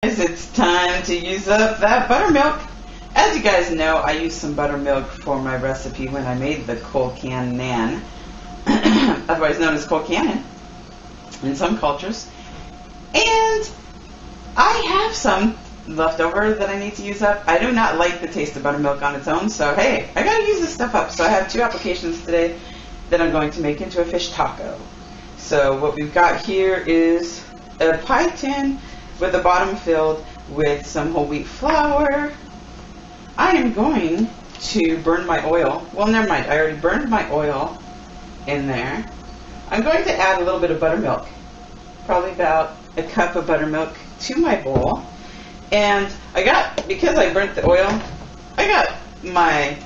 It's time to use up that buttermilk. As you guys know, I used some buttermilk for my recipe when I made the cold can naan, otherwise known as cold cannon in some cultures. And I have some left over that I need to use up. I do not like the taste of buttermilk on its own, so hey, I gotta use this stuff up. So I have two applications today that I'm going to make into a fish taco. So what we've got here is a pie tin with the bottom filled with some whole wheat flour. I am going to burn my oil. Well, never mind. I already burned my oil in there. I'm going to add a little bit of buttermilk, probably about a cup of buttermilk to my bowl. And because I burnt the oil, I got my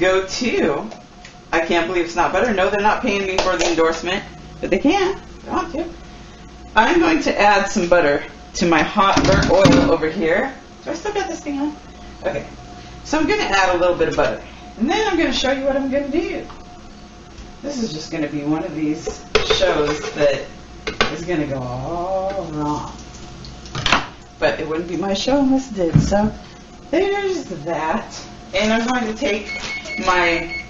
go-to. I can't believe it's not butter. No, they're not paying me for the endorsement, but they can. They want to. I'm going to add some butter to my hot burnt oil over here. Do I still got this thing on? Okay. So I'm going to add a little bit of butter. And then I'm going to show you what I'm going to do. This is just going to be one of these shows that is going to go all wrong. But it wouldn't be my show unless it did. So there's that. And I'm going to take my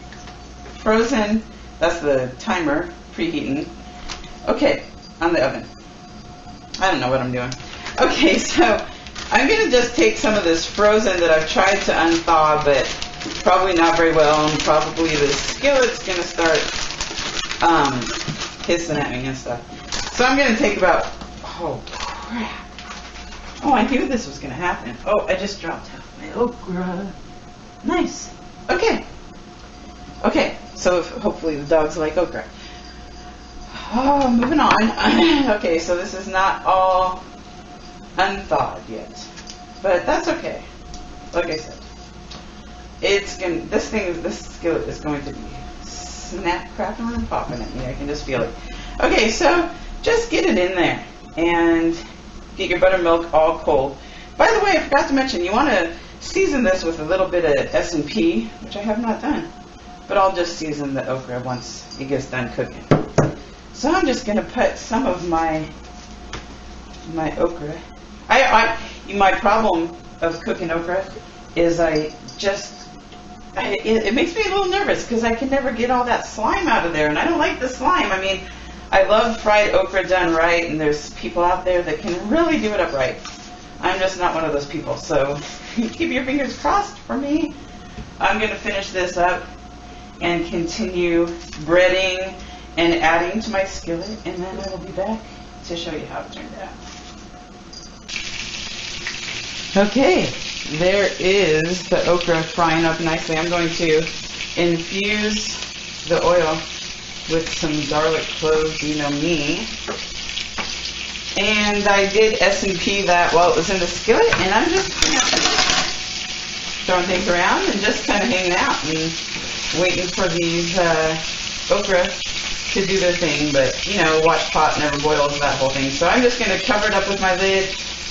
frozen, that's the timer, preheating. Okay, on the oven. I don't know what I'm doing. Okay, so I'm going to just take some of this frozen that I've tried to unthaw, but probably not very well, and probably the skillet's going to start hissing at me and stuff. So I'm going to take about, oh crap. Oh, I knew this was going to happen. Oh, I just dropped out my okra. Nice. Okay. Okay, so hopefully the dogs like okra. Oh, moving on. Okay, so this is not all unthawed yet, but that's okay. Like I said, this skillet is going to be snap, crackling, and popping at me. I can just feel it. Okay, so just get it in there and get your buttermilk all cold. By the way, I forgot to mention, you want to season this with a little bit of S&P, which I have not done, but I'll just season the okra once it gets done cooking. So I'm just going to put some of my okra. My problem of cooking okra is it makes me a little nervous because I can never get all that slime out of there, and I don't like the slime. I mean, I love fried okra done right, and there's people out there that can really do it up right. I'm just not one of those people, so keep your fingers crossed for me. I'm going to finish this up and continue breading and adding to my skillet, and then I will be back to show you how it turned out. Okay, there is the okra frying up nicely. I'm going to infuse the oil with some garlic cloves, you know me. And I did S&P that while it was in the skillet, and I'm just throwing things around and just kind of hanging out and waiting for these okra to do their thing. But, you know, watch pot never boils and that whole thing. So I'm just going to cover it up with my lid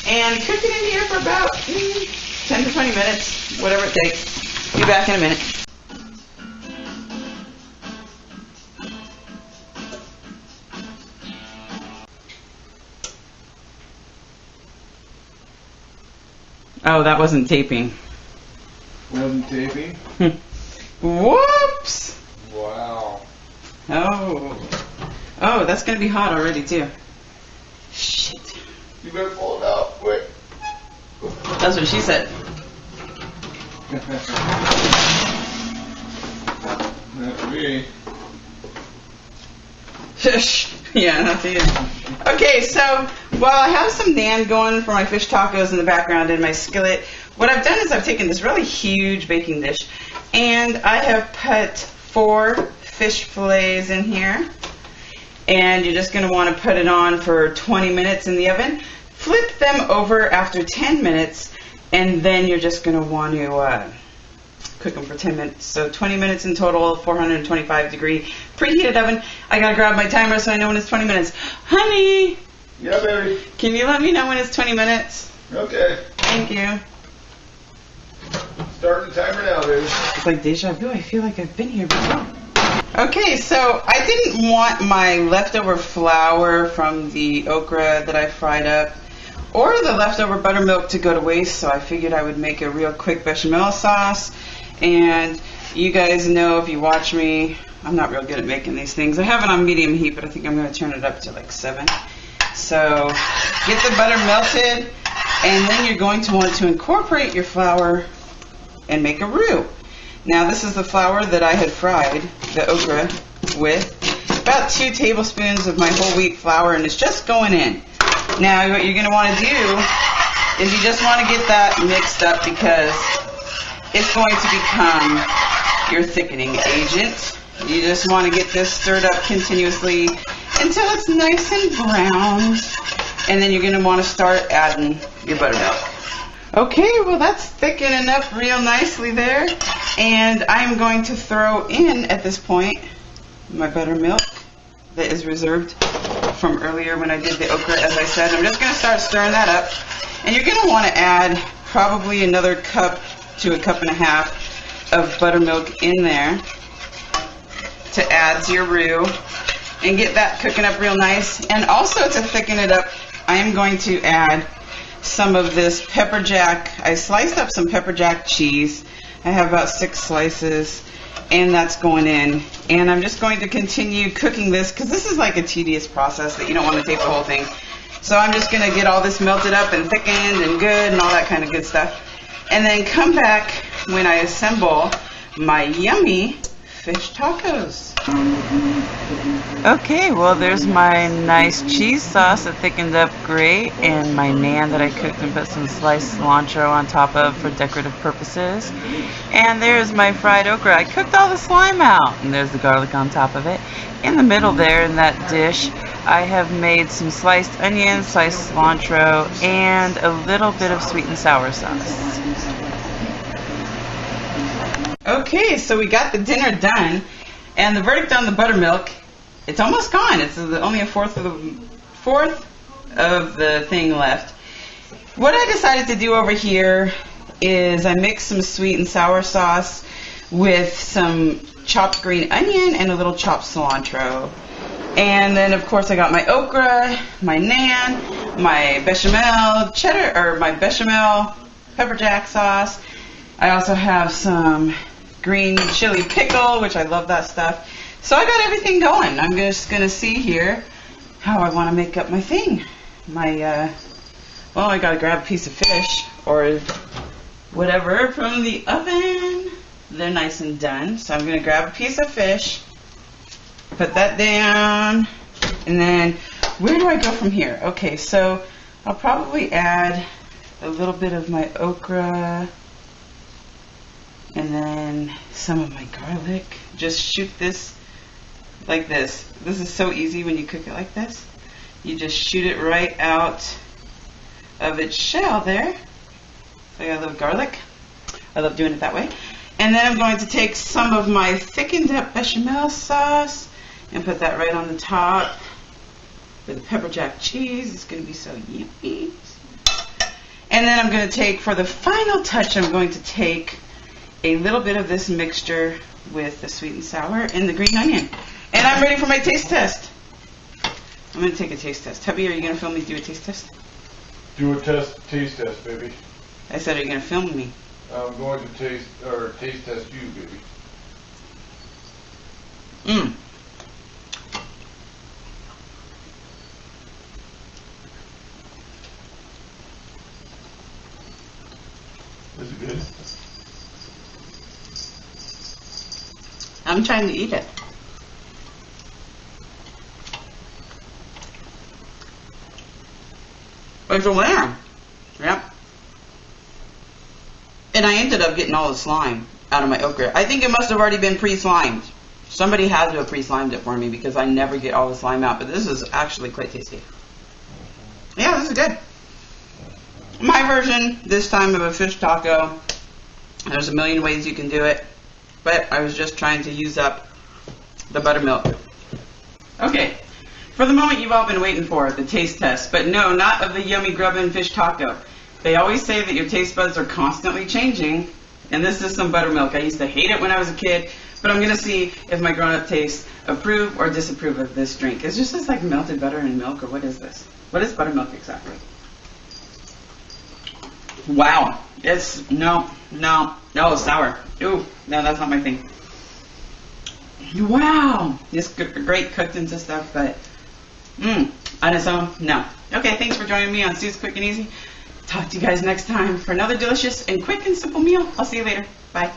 and cook it in here for about 10 to 20 minutes, whatever it takes. Be back in a minute. Oh, that wasn't taping. Wasn't taping? Whoops! Wow. Oh, that's going to be hot already, too. Shit. You better pull it out quick. That's what she said. That's me. Yeah, that's you. Okay, so while I have some naan going for my fish tacos in the background in my skillet, what I've done is I've taken this really huge baking dish and I have put 4 fish fillets in here. And you're just going to want to put it on for 20 minutes in the oven. Flip them over after 10 minutes, and then you're just going to want to cook them for 10 minutes. So 20 minutes in total, 425 degree preheated oven. I got to grab my timer so I know when it's 20 minutes. Honey! Yeah, baby. Can you let me know when it's 20 minutes? Okay. Thank you. Starting the timer now, baby. It's like deja vu. I feel like I've been here before. Okay, so I didn't want my leftover flour from the okra that I fried up or the leftover buttermilk to go to waste, so I figured I would make a real quick bechamel sauce. And you guys know, if you watch me, I'm not real good at making these things. I have it on medium heat, but I think I'm going to turn it up to like 7. So get the butter melted, and then you're going to want to incorporate your flour and make a roux. Now this is the flour that I had fried the okra with. About 2 tablespoons of my whole wheat flour, and it's just going in. Now what you're going to want to do is you just want to get that mixed up, because it's going to become your thickening agent. You just want to get this stirred up continuously until it's nice and browned, and then you're going to want to start adding your buttermilk. Okay, well that's thickening up real nicely there, and I'm going to throw in at this point my buttermilk that is reserved from earlier when I did the okra, as I said. I'm just going to start stirring that up, and you're going to want to add probably another cup to a cup and a half of buttermilk in there to add to your roux and get that cooking up real nice. And also to thicken it up, I am going to add some of this pepperjack. I sliced up some pepperjack cheese. I have about 6 slices, and that's going in. And I'm just going to continue cooking this, because this is like a tedious process that you don't want to taste the whole thing. So I'm just going to get all this melted up and thickened and good and all that kind of good stuff. And then come back when I assemble my yummy fish tacos. Okay, well there's my nice cheese sauce that thickened up great, and my naan that I cooked and put some sliced cilantro on top of for decorative purposes. And there's my fried okra. I cooked all the slime out, and there's the garlic on top of it. In the middle there in that dish, I have made some sliced onions, sliced cilantro, and a little bit of sweet and sour sauce. Okay, so we got the dinner done, and the verdict on the buttermilk, it's almost gone. It's only a fourth of the thing left. What I decided to do over here is I mixed some sweet and sour sauce with some chopped green onion and a little chopped cilantro. And then of course I got my okra, my naan, my bechamel cheddar, or my bechamel pepperjack sauce. I also have some green chili pickle, which I love that stuff. So I got everything going. I'm just going to see here how I want to make up my thing. Well, I got to grab a piece of fish or whatever from the oven. They're nice and done. So I'm going to grab a piece of fish, put that down, and then where do I go from here? Okay, so I'll probably add a little bit of my okra, and then some of my garlic. Just shoot this like this. This is so easy when you cook it like this. You just shoot it right out of its shell there. So I got a little garlic. I love doing it that way. And then I'm going to take some of my thickened up bechamel sauce and put that right on the top with the pepperjack cheese. It's going to be so yummy. And then I'm going to take, for the final touch, I'm going to take a little bit of this mixture with the sweet and sour and the green onion. And I'm ready for my taste test. I'm going to take a taste test. Hubby, are you going to film me do a taste test? Do a taste test, baby. I said, are you going to film me? I'm going to taste test you, baby. Mmm. Is it good? I'm trying to eat it. It's a winner. Yep. And I ended up getting all the slime out of my okra. I think it must have already been pre-slimed. Somebody had to have pre-slimed it for me, because I never get all the slime out. But this is actually quite tasty. Yeah, this is good. My version this time of a fish taco. There's a million ways you can do it, but I was just trying to use up the buttermilk. Okay, for the moment you've all been waiting for, the taste test. But no, not of the yummy grubbin' fish taco. They always say that your taste buds are constantly changing, and this is some buttermilk. I used to hate it when I was a kid, but I'm going to see if my grown-up tastes approve or disapprove of this drink. Is this just like melted butter and milk, or what is this? What is buttermilk exactly? Wow. It's, no, sour. Ooh, no, that's not my thing. Wow. It's great cooked into stuff, but, on its own, no. Okay, thanks for joining me on Sue's Quick and Easy. Talk to you guys next time for another delicious and quick and simple meal. I'll see you later. Bye.